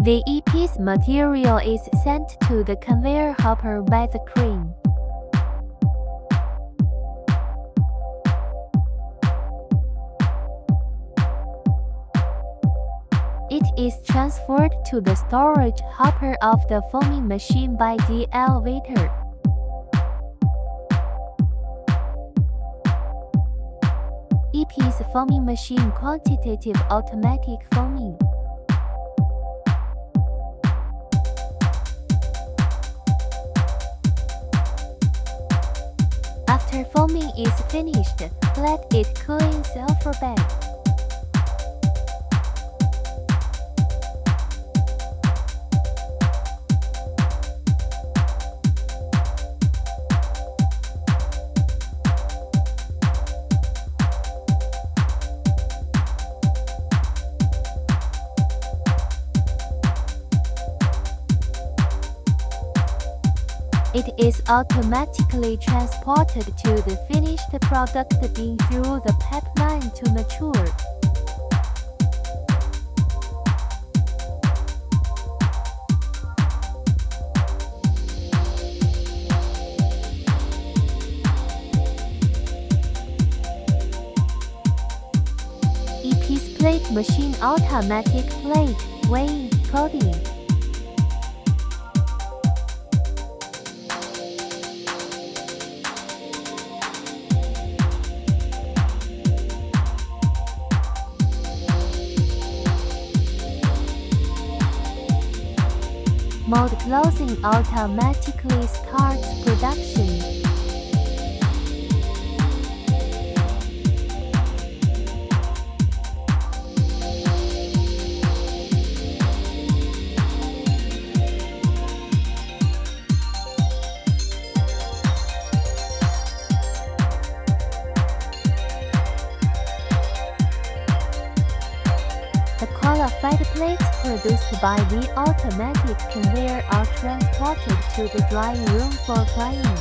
The EPS material is sent to the conveyor hopper by the crane. It is transferred to the storage hopper of the foaming machine by the elevator. EPS foaming machine quantitative automatic foaming. After foaming is finished, let it cool in sulfur bag. It is automatically transported to the finished product bin through the pipeline to mature. EPS plate machine automatic plate weighing coding. Mold closing automatically starts production. The qualified plates produced by the automatic conveyor are transported to the drying room for drying.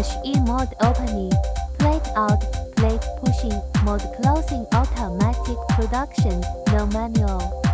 push-in mode opening, plate out, plate pushing, mode closing, automatic production, no manual.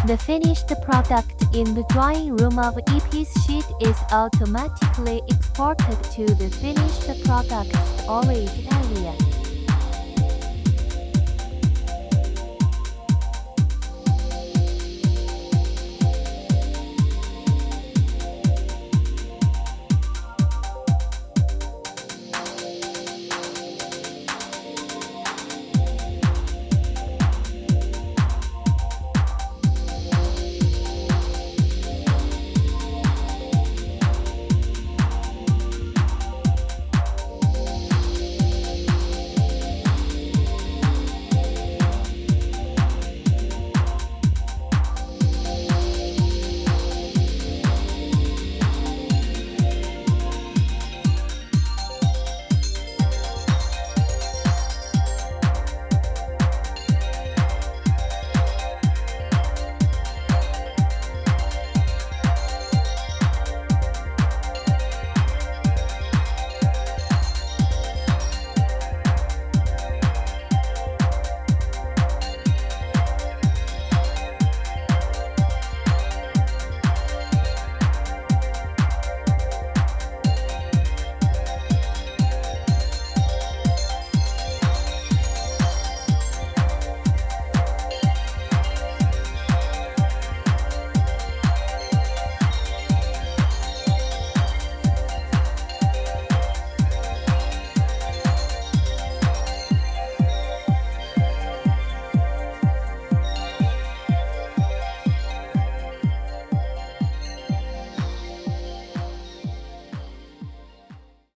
The finished product in the drawing room of EPS sheet is automatically exported to the finished product storage area.